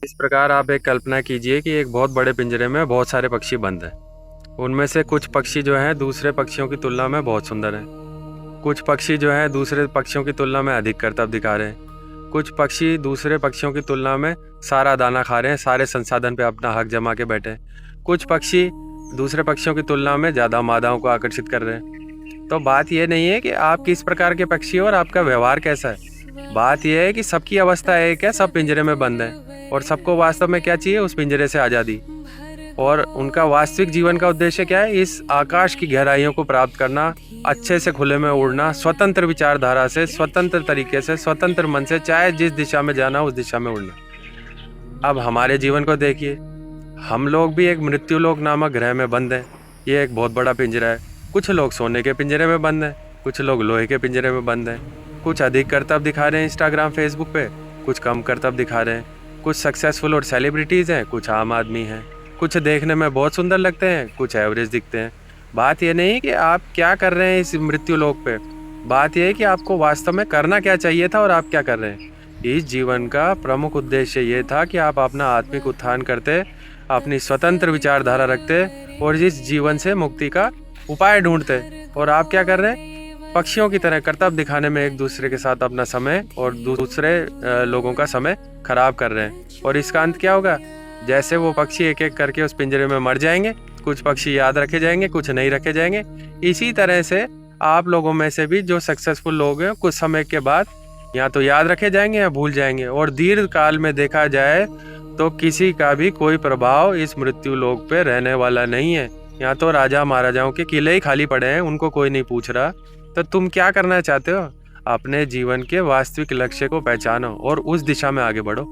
इस प्रकार आप एक कल्पना कीजिए कि एक बहुत बड़े पिंजरे में बहुत सारे पक्षी बंद हैं। उनमें से कुछ पक्षी जो हैं दूसरे पक्षियों की तुलना में बहुत सुंदर हैं। कुछ पक्षी जो हैं दूसरे पक्षियों की तुलना में अधिक करतब दिखा रहे हैं। कुछ पक्षी दूसरे पक्षियों की तुलना में सारा दाना खा रहे हैं, सारे संसाधन पे अपना हक जमा के बैठे हैं। कुछ पक्षी दूसरे पक्षियों की तुलना में ज़्यादा मादाओं को आकर्षित कर रहे हैं। तो बात यह नहीं है कि आप किस प्रकार के पक्षी हो और आपका व्यवहार कैसा है। बात यह है कि सबकी अवस्था एक है, सब पिंजरे में बंद हैं और सबको वास्तव में क्या चाहिए, उस पिंजरे से आज़ादी। और उनका वास्तविक जीवन का उद्देश्य क्या है, इस आकाश की गहराइयों को प्राप्त करना, अच्छे से खुले में उड़ना, स्वतंत्र विचारधारा से, स्वतंत्र तरीके से, स्वतंत्र मन से, चाहे जिस दिशा में जाना उस दिशा में उड़ना। अब हमारे जीवन को देखिए, हम लोग भी एक मृत्युलोक नामक ग्रह में बंद हैं। ये एक बहुत बड़ा पिंजरा है। कुछ लोग सोने के पिंजरे में बंद हैं, कुछ लोग लोहे के पिंजरे में बंद हैं। कुछ अधिक करतब दिखा रहे हैं इंस्टाग्राम फेसबुक पे, कुछ कम करतब दिखा रहे हैं। कुछ सक्सेसफुल और सेलिब्रिटीज़ हैं, कुछ आम आदमी हैं। कुछ देखने में बहुत सुंदर लगते हैं, कुछ एवरेज दिखते हैं। बात यह नहीं कि आप क्या कर रहे हैं इस मृत्यु लोक पे, बात यह है कि आपको वास्तव में करना क्या चाहिए था और आप क्या कर रहे हैं। इस जीवन का प्रमुख उद्देश्य ये था कि आप अपना आत्मिक उत्थान करते, अपनी स्वतंत्र विचारधारा रखते और इस जीवन से मुक्ति का उपाय ढूंढते। और आप क्या कर रहे हैं, पक्षियों की तरह करतब दिखाने में एक दूसरे के साथ अपना समय और दूसरे लोगों का समय खराब कर रहे हैं। और इसका अंत क्या होगा, जैसे वो पक्षी एक एक करके उस पिंजरे में मर जाएंगे, कुछ पक्षी याद रखे जाएंगे, कुछ नहीं रखे जाएंगे। इसी तरह से आप लोगों में से भी जो सक्सेसफुल लोग हैं, कुछ समय के बाद या तो याद रखे जाएंगे या भूल जाएंगे। और दीर्घ काल में देखा जाए तो किसी का भी कोई प्रभाव इस मृत्यु लोक पे रहने वाला नहीं है। यहाँ तो राजा महाराजाओं के किले ही खाली पड़े हैं, उनको कोई नहीं पूछ रहा। तो तुम क्या करना चाहते हो, अपने जीवन के वास्तविक लक्ष्य को पहचानो और उस दिशा में आगे बढ़ो।